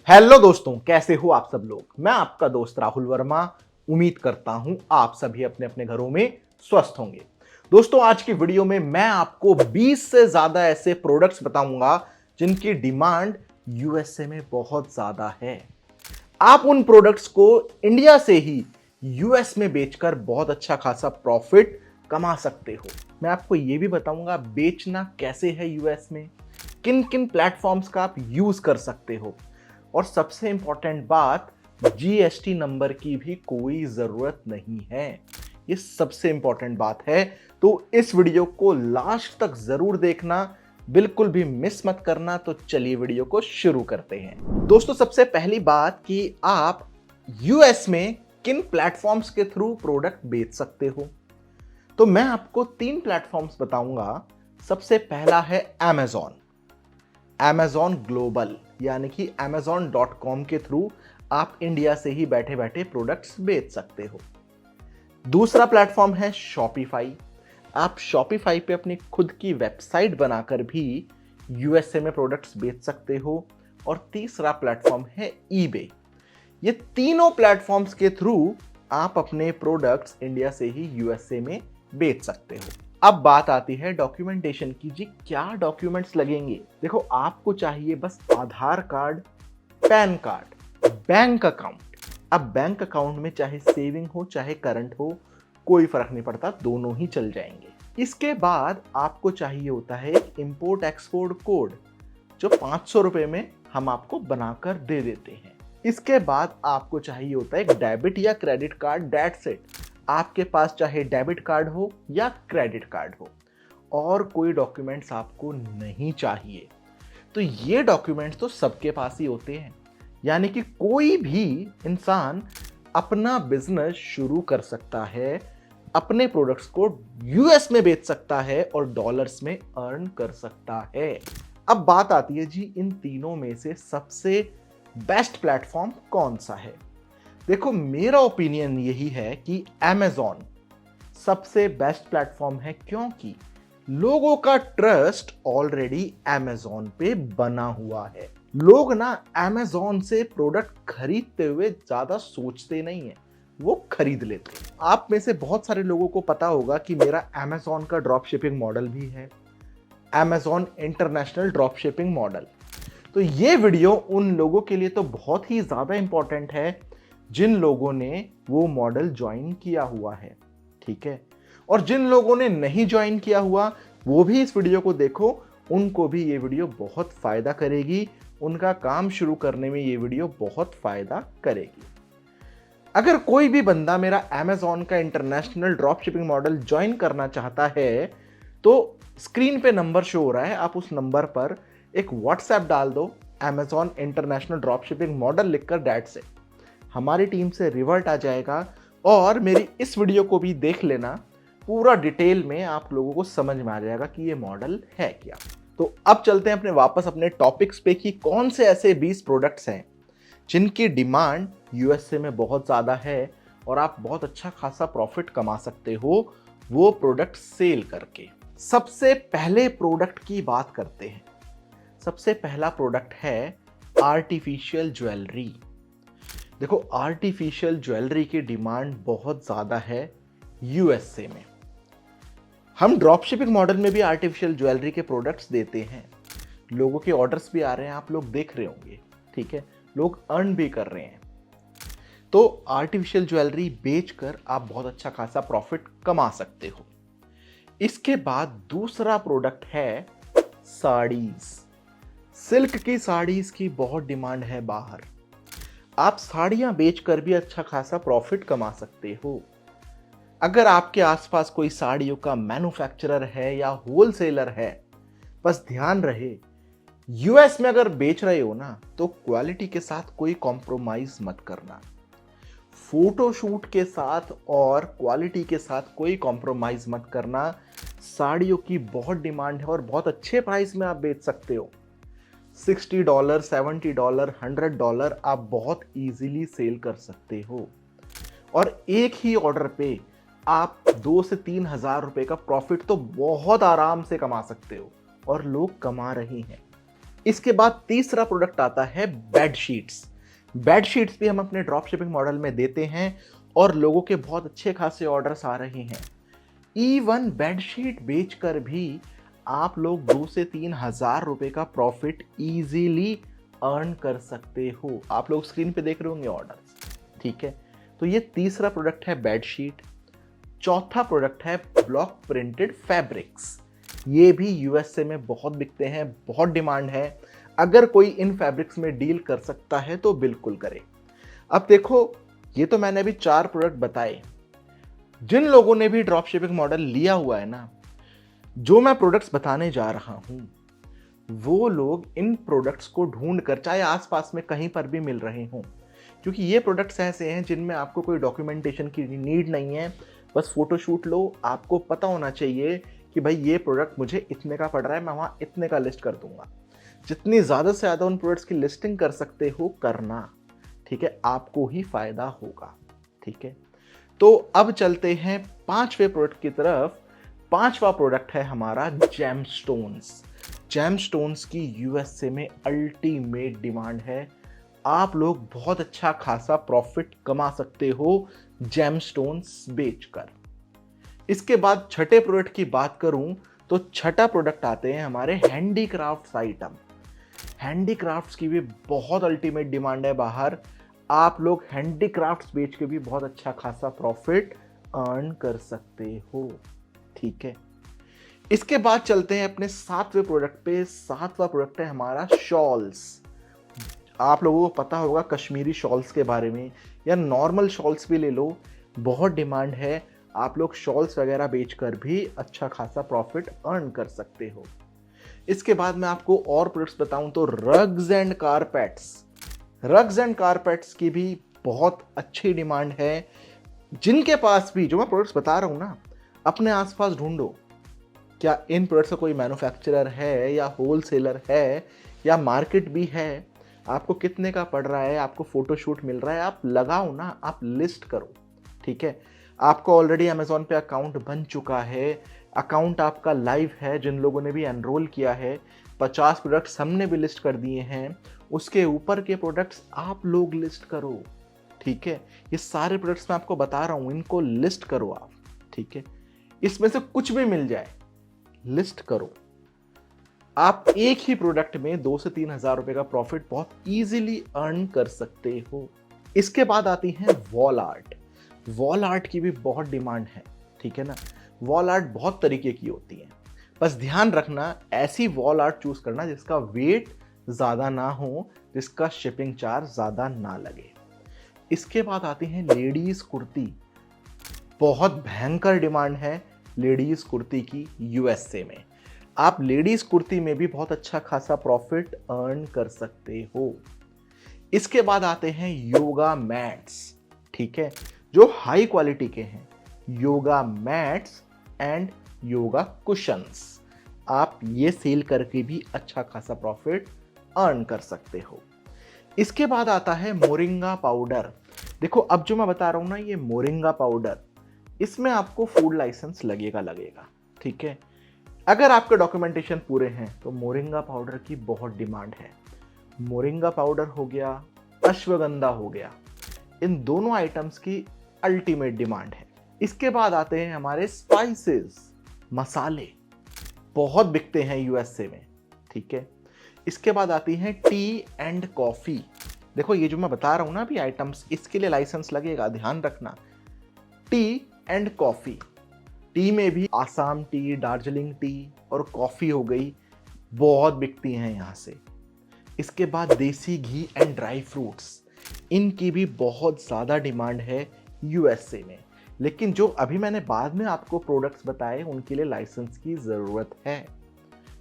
Hello दोस्तों, कैसे हो आप सब लोग। मैं आपका दोस्त राहुल वर्मा। उम्मीद करता हूं आप सभी अपने अपने घरों में स्वस्थ होंगे। दोस्तों, आज की वीडियो में मैं आपको 20 से ज्यादा ऐसे प्रोडक्ट्स बताऊंगा जिनकी डिमांड यूएसए में बहुत ज्यादा है। आप उन प्रोडक्ट्स को इंडिया से ही यूएस में बेचकर बहुत अच्छा खासा प्रॉफिट कमा सकते हो। मैं आपको यह भी बताऊंगा बेचना कैसे है यूएस में, किन किन प्लेटफॉर्म्स का आप यूज कर सकते हो, और सबसे इंपॉर्टेंट बात, जीएसटी नंबर की भी कोई जरूरत नहीं है। ये सबसे इंपॉर्टेंट बात है। तो इस वीडियो को लास्ट तक जरूर देखना, बिल्कुल भी मिस मत करना। तो चलिए वीडियो को शुरू करते हैं। दोस्तों, सबसे पहली बात कि आप यूएस में किन प्लेटफॉर्म्स के थ्रू प्रोडक्ट बेच सकते हो। तो मैं आपको 3 प्लेटफॉर्म्स बताऊंगा। सबसे पहला है Amazon ग्लोबल, यानी कि amazon.com के थ्रू आप इंडिया से ही बैठे बैठे प्रोडक्ट्स बेच सकते हो। दूसरा प्लेटफॉर्म है Shopify। आप Shopify पे अपनी खुद की वेबसाइट बनाकर भी यूएसए में प्रोडक्ट्स बेच सकते हो। और तीसरा प्लेटफॉर्म है eBay। ये तीनों प्लेटफॉर्म्स के थ्रू आप अपने प्रोडक्ट्स इंडिया से ही यूएसए में बेच सकते हो। अब बात आती है डॉक्यूमेंटेशन की। जी, क्या डॉक्यूमेंट्स लगेंगे। देखो, आपको चाहिए बस Aadhaar card, PAN card, bank account. अब बैंक अकाउंट में चाहे सेविंग हो चाहे करंट हो, कोई फर्क नहीं पड़ता, दोनों ही चल जाएंगे। इसके बाद आपको चाहिए होता है एक इंपोर्ट एक्सपोर्ट कोड, जो 500 रुपए में हम आपको बनाकर दे देते हैं। इसके बाद आपको चाहिए होता है एक डेबिट या क्रेडिट कार्ड। That's it. आपके पास चाहे डेबिट कार्ड हो या क्रेडिट कार्ड हो, और कोई डॉक्यूमेंट्स आपको नहीं चाहिए। तो ये डॉक्यूमेंट्स तो सबके पास ही होते हैं, यानी कि कोई भी इंसान अपना बिजनेस शुरू कर सकता है, अपने प्रोडक्ट्स को यूएस में बेच सकता है और डॉलर्स में अर्न कर सकता है। अब बात आती है जी, इन तीनों में से सबसे बेस्ट प्लेटफॉर्म कौन सा है। देखो, मेरा ओपिनियन यही है कि Amazon सबसे बेस्ट प्लेटफॉर्म है, क्योंकि लोगों का ट्रस्ट ऑलरेडी Amazon पे बना हुआ है। लोग ना Amazon से प्रोडक्ट खरीदते हुए ज्यादा सोचते नहीं है, वो खरीद लेते हैं। आप में से बहुत सारे लोगों को पता होगा कि मेरा Amazon का ड्रॉप शिपिंग मॉडल भी है, Amazon international drop shipping model. तो ये वीडियो उन लोगों के लिए तो बहुत ही ज्यादा इंपॉर्टेंट है जिन लोगों ने वो मॉडल ज्वाइन किया हुआ है, ठीक है। और जिन लोगों ने नहीं ज्वाइन किया हुआ, वो भी इस वीडियो को देखो, उनको भी ये वीडियो बहुत फायदा करेगी। उनका काम शुरू करने में ये वीडियो बहुत फायदा करेगी। अगर कोई भी बंदा मेरा Amazon का international drop shipping model join करना चाहता है, तो स्क्रीन पे नंबर शो हो रहा है, आप उस नंबर पर एक व्हाट्सएप डाल दो, Amazon international drop shipping model लिखकर, डैट से हमारी टीम से रिवर्ट आ जाएगा। और मेरी इस वीडियो को भी देख लेना, पूरा डिटेल में आप लोगों को समझ में आ जाएगा कि ये मॉडल है क्या। तो अब चलते हैं वापस अपने टॉपिक्स पे कि कौन से ऐसे 20 प्रोडक्ट्स हैं जिनकी डिमांड यूएसए में बहुत ज़्यादा है और आप बहुत अच्छा खासा प्रॉफिट कमा सकते हो वो प्रोडक्ट सेल करके। सबसे पहले प्रोडक्ट की बात करते हैं। सबसे पहला प्रोडक्ट है आर्टिफिशियल ज्वेलरी। देखो, आर्टिफिशियल ज्वेलरी की डिमांड बहुत ज़्यादा है यूएसए में। हम ड्रॉप शिपिंग मॉडल में भी आर्टिफिशियल ज्वेलरी के प्रोडक्ट्स देते हैं, लोगों के ऑर्डर्स भी आ रहे हैं, आप लोग देख रहे होंगे, ठीक है, लोग अर्न भी कर रहे हैं। तो आर्टिफिशियल ज्वेलरी बेचकर आप बहुत अच्छा खासा प्रॉफिट कमा सकते हो। इसके बाद दूसरा प्रोडक्ट है साड़ीज। सिल्क की साड़ीज की बहुत डिमांड है बाहर। आप साड़ियां बेचकर भी अच्छा खासा प्रॉफिट कमा सकते हो। अगर आपके आसपास कोई साड़ियों का मैन्युफैक्चरर है या होलसेलर है, बस ध्यान रहे, यूएस में अगर बेच रहे हो ना, तो क्वालिटी के साथ कोई कॉम्प्रोमाइज मत करना। फोटोशूट के साथ और क्वालिटी के साथ कोई कॉम्प्रोमाइज मत करना। साड़ियों की बहुत डिमांड है और बहुत अच्छे प्राइस में आप बेच सकते हो। $60, $70, $100 आप बहुत इजीली सेल कर सकते हो। और एक ही ऑर्डर पे आप 2 से 3 हजार रुपए का प्रॉफिट तो बहुत आराम से कमा सकते हो, और लोग कमा रहे हैं। इसके बाद तीसरा प्रोडक्ट आता है बेड शीट्स। बेड शीट्स भी हम अपने ड्रॉप शिपिंग मॉडल में देते हैं और लोगों के बहुत अच्छे खासे ऑर्डर्स आ रहे हैं। इवन बेडशीट बेचकर भी आप लोग 2 से 3 हज़ार रुपए का प्रॉफिट इजीली अर्न कर सकते हो। आप लोग स्क्रीन पे देख रहे होंगे ऑर्डर्स, ठीक है। तो ये तीसरा प्रोडक्ट है बेडशीट। चौथा प्रोडक्ट है ब्लॉक प्रिंटेड फैब्रिक्स। ये भी यूएसए में बहुत बिकते हैं, बहुत डिमांड है। अगर कोई इन फैब्रिक्स में डील कर सकता है तो बिल्कुल करे। अब देखो, ये तो मैंने अभी 4 प्रोडक्ट बताए। जिन लोगों ने भी ड्रॉप शिपिंग मॉडल लिया हुआ है ना, जो मैं प्रोडक्ट्स बताने जा रहा हूं, वो लोग इन प्रोडक्ट्स को ढूंढ कर, चाहे आसपास में कहीं पर भी मिल रहे हों, क्योंकि ये प्रोडक्ट्स ऐसे हैं जिनमें आपको कोई डॉक्यूमेंटेशन की नीड नहीं है। बस फोटोशूट लो, आपको पता होना चाहिए कि भाई ये प्रोडक्ट मुझे इतने का पड़ रहा है, मैं वहाँ इतने का लिस्ट कर दूंगा। जितनी ज़्यादा से ज़्यादा उन प्रोडक्ट्स की लिस्टिंग कर सकते हो करना, ठीक है, आपको ही फायदा होगा, ठीक है। तो अब चलते हैं 5वें प्रोडक्ट की तरफ। 5वां प्रोडक्ट है हमारा जेमस्टोन्स। जेमस्टोन्स की यूएसए में अल्टीमेट डिमांड है। आप लोग बहुत अच्छा खासा प्रॉफिट कमा सकते हो जेमस्टोन्स बेचकर। इसके बाद छठे प्रोडक्ट की बात करूं तो छठा प्रोडक्ट आते हैं हमारे हैंडीक्राफ्ट्स आइटम। हैंडीक्राफ्ट्स की भी बहुत अल्टीमेट डिमांड है बाहर। आप लोग हैंडीक्राफ्ट्स बेच के भी बहुत अच्छा खासा प्रॉफिट अर्न कर सकते हो, ठीक है। इसके बाद चलते हैं अपने 7वें प्रोडक्ट पे। 7वां प्रोडक्ट है हमारा शॉल्स। आप लोगों को पता होगा कश्मीरी शॉल्स के बारे में, या नॉर्मल शॉल्स भी ले लो, बहुत डिमांड है। आप लोग शॉल्स वगैरह बेचकर भी अच्छा खासा प्रॉफिट अर्न कर सकते हो। इसके बाद मैं आपको और प्रोडक्ट्स बताऊं तो rugs and carpets. Rugs and carpets की भी बहुत अच्छी डिमांड है। जिनके पास भी, जो मैं प्रोडक्ट्स बता रहा हूं ना, अपने आसपास ढूंढो, क्या इन प्रोडक्ट्स का कोई मैन्युफैक्चरर है या होलसेलर है या मार्केट भी है, आपको कितने का पड़ रहा है, आपको फोटोशूट मिल रहा है, आप लगाओ ना, आप लिस्ट करो, ठीक है। आपको ऑलरेडी अमेजोन पे अकाउंट बन चुका है, अकाउंट आपका लाइव है। जिन लोगों ने भी एनरोल किया है, 50 प्रोडक्ट्स हमने भी लिस्ट कर दिए हैं। उसके ऊपर के प्रोडक्ट्स आप लोग लिस्ट करो, ठीक है। ये सारे प्रोडक्ट्स मैं आपको बता रहा हूं, इनको लिस्ट करो आप, ठीक है। इसमें से कुछ भी मिल जाए, लिस्ट करो। आप एक ही प्रोडक्ट में 2 से 3 हज़ार रुपए का प्रॉफिट बहुत इजीली अर्न कर सकते हो। इसके बाद आती है वॉल आर्ट। वॉल आर्ट की भी बहुत डिमांड है, ठीक है ना। वॉल आर्ट बहुत तरीके की होती है, बस ध्यान रखना ऐसी वॉल आर्ट चूज करना जिसका वेट ज्यादा ना हो, जिसका शिपिंग चार्ज ज्यादा ना लगे। इसके बाद आती है लेडीज कुर्ती। बहुत भयंकर डिमांड है लेडीज कुर्ती की यूएसए में। आप लेडीज कुर्ती में भी बहुत अच्छा खासा प्रॉफिट अर्न कर सकते हो। इसके बाद आते हैं योगा मैट्स, ठीक है, जो हाई क्वालिटी के हैं। Yoga mats and yoga cushions, आप ये सेल करके भी अच्छा खासा प्रॉफिट अर्न कर सकते हो। इसके बाद आता है मोरिंगा पाउडर। देखो, अब जो मैं बता रहा हूं ना, ये मोरिंगा पाउडर, इसमें आपको फूड लाइसेंस लगेगा, ठीक है। अगर आपके डॉक्यूमेंटेशन पूरे हैं तो मोरिंगा पाउडर की बहुत डिमांड है। मोरिंगा पाउडर हो गया, अश्वगंधा हो गया, इन दोनों आइटम्स की अल्टीमेट डिमांड है। इसके बाद आते हैं हमारे स्पाइसेस, मसाले, बहुत बिकते हैं यूएसए में, ठीक है। इसके बाद आती है टी एंड कॉफी। देखो, ये जो मैं बता रहा हूं ना अभी आइटम्स, इसके लिए लाइसेंस लगेगा, ध्यान रखना। टी एंड कॉफी, टी में भी आसाम टी, दार्जिलिंग टी और कॉफी हो गई, बहुत बिकती हैं यहां से। इसके बाद देसी घी एंड ड्राई फ्रूट्स, इनकी भी बहुत ज्यादा डिमांड है यूएसए में। लेकिन जो अभी मैंने बाद में आपको प्रोडक्ट्स बताए, उनके लिए लाइसेंस की जरूरत है,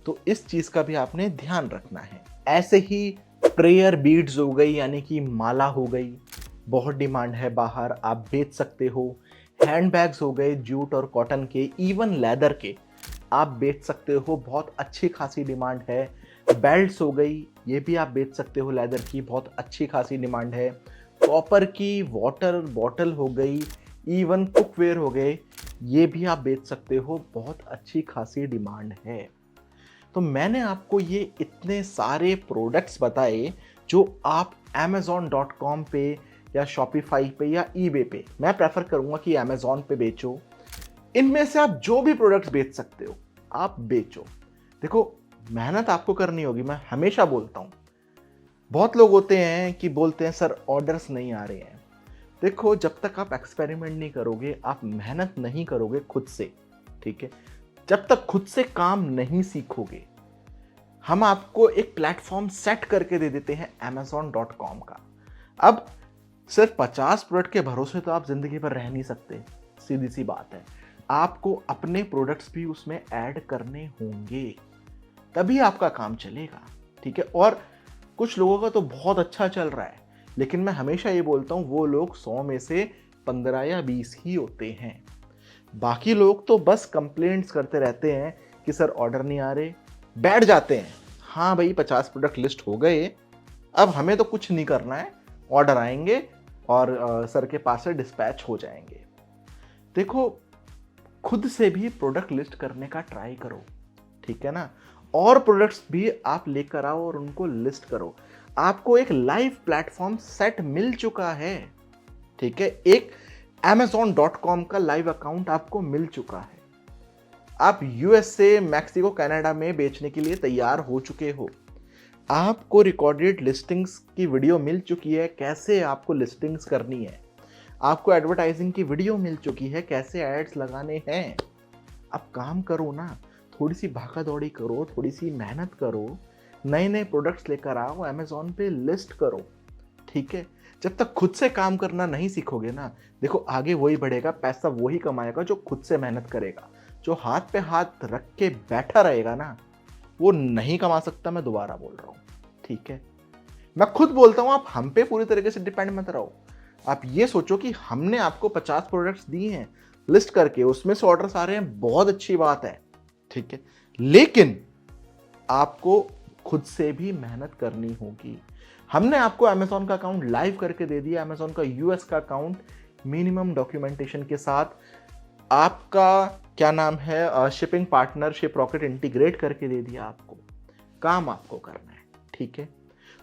तो इस चीज का भी आपने ध्यान रखना है। ऐसे ही प्रेयर बीड्स हो गई, यानी कि माला हो गई, बहुत डिमांड है बाहर, आप बेच सकते हो। हैंडबैग्स हो गए जूट और कॉटन के, इवन लेदर के, आप बेच सकते हो, बहुत अच्छी खासी डिमांड है। बेल्ट्स हो गई, ये भी आप बेच सकते हो, लेदर की बहुत अच्छी खासी डिमांड है। कॉपर की वाटर बॉटल हो गई, इवन कुकवेयर हो गए, ये भी आप बेच सकते हो, बहुत अच्छी खासी डिमांड है। तो मैंने आपको ये इतने सारे प्रोडक्ट्स बताए जो आप amazon.com पे या शॉपिफाई पे या ईबे पे, मैं प्रेफर करूंगा कि अमेजोन पे बेचो। इनमें से आप जो भी प्रोडक्ट्स बेच सकते हो आप बेचो। देखो, मेहनत आपको करनी होगी, मैं हमेशा बोलता हूं। बहुत लोग होते हैं कि बोलते हैं सर ऑर्डर्स नहीं आ रहे हैं। देखो, जब तक आप एक्सपेरिमेंट नहीं करोगे, आप मेहनत नहीं करोगे खुद से, ठीक है, जब तक खुद से काम नहीं सीखोगे, हम आपको एक प्लेटफॉर्म सेट करके दे देते हैं amazon.com का। अब सिर्फ 50 प्रोडक्ट के भरोसे तो आप जिंदगी भर रह नहीं सकते, सीधी सी बात है। आपको अपने प्रोडक्ट्स भी उसमें ऐड करने होंगे, तभी आपका काम चलेगा, ठीक है। और कुछ लोगों का तो बहुत अच्छा चल रहा है, लेकिन मैं हमेशा ये बोलता हूँ वो लोग 100 में से 15 या 20 ही होते हैं। बाकी लोग तो बस कंप्लेंट्स करते रहते हैं कि सर ऑर्डर नहीं आ रहे, बैठ जाते हैं। हाँ भाई, 50 प्रोडक्ट लिस्ट हो गए, अब हमें तो कुछ नहीं करना है, ऑर्डर आएंगे और सर के पास से डिस्पैच हो जाएंगे। देखो, खुद से भी प्रोडक्ट लिस्ट करने का ट्राई करो, ठीक है ना। और प्रोडक्ट्स भी आप लेकर आओ और उनको लिस्ट करो। आपको एक लाइव प्लेटफॉर्म सेट मिल चुका है, ठीक है। एक amazon.com का लाइव अकाउंट आपको मिल चुका है। आप यूएसए, मैक्सिको, कनाडा में बेचने के लिए तैयार हो चुके हो। आपको रिकॉर्डेड लिस्टिंग्स की वीडियो मिल चुकी है, कैसे आपको लिस्टिंग्स करनी है। आपको एडवर्टाइजिंग की वीडियो मिल चुकी है, कैसे एड्स लगाने हैं। अब काम करो ना, थोड़ी सी भागा दौड़ी करो, थोड़ी सी मेहनत करो, नए नए प्रोडक्ट्स लेकर आओ, अमेजोन पे लिस्ट करो, ठीक है। जब तक खुद से काम करना नहीं सीखोगे ना, देखो आगे वही बढ़ेगा, पैसा वही कमाएगा जो खुद से मेहनत करेगा। जो हाथ पे हाथ रख के बैठा रहेगा ना, वो नहीं कमा सकता, मैं दोबारा बोल रहा हूँ, ठीक है। मैं खुद बोलता हूँ, आप हम पे पूरी तरीके से डिपेंड मत रहो। आप ये सोचो कि हमने आपको 50 प्रोडक्ट्स दिए हैं लिस्ट करके, उसमें से ऑर्डर्स आ रहे हैं, बहुत अच्छी बात है, ठीक है। लेकिन आपको खुद से भी मेहनत करनी होगी। हमने आपको अमेजोन का अकाउंट लाइव करके दे दिया, अमेजोन का यूएस का अकाउंट मिनिमम डॉक्यूमेंटेशन के साथ, आपका क्या नाम है, shipping partner ship rocket integrate करके दे दिया आपको। काम आपको करना है, ठीक है।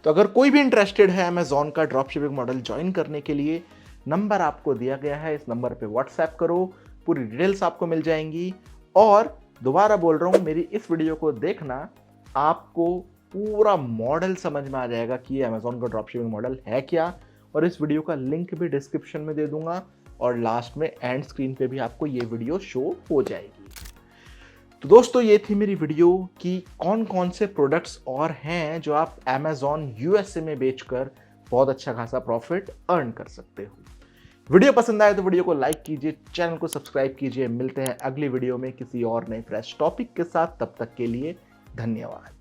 तो अगर कोई भी इंटरेस्टेड है अमेजोन का ड्रॉप शिपिंग मॉडल ज्वाइन करने के लिए, नंबर आपको दिया गया है, इस नंबर पे व्हाट्सएप करो, पूरी डिटेल्स आपको मिल जाएंगी। और दोबारा बोल रहा हूं, मेरी इस वीडियो को देखना, आपको पूरा मॉडल समझ में आ जाएगा कि ये अमेजोन का ड्रॉप शिपिंग मॉडल है क्या। और इस वीडियो का लिंक भी डिस्क्रिप्शन में दे दूंगा और लास्ट में एंड स्क्रीन पे भी आपको ये वीडियो शो हो जाएगी। तो दोस्तों, ये थी मेरी वीडियो कि कौन कौन से प्रोडक्ट्स और हैं जो आप अमेजोन यूएसए में बेचकर बहुत अच्छा खासा प्रॉफिट अर्न कर सकते हो। वीडियो पसंद आए तो वीडियो को लाइक कीजिए, चैनल को सब्सक्राइब कीजिए। मिलते हैं अगली वीडियो में किसी और नए फ्रेश टॉपिक के साथ, तब तक के लिए धन्यवाद।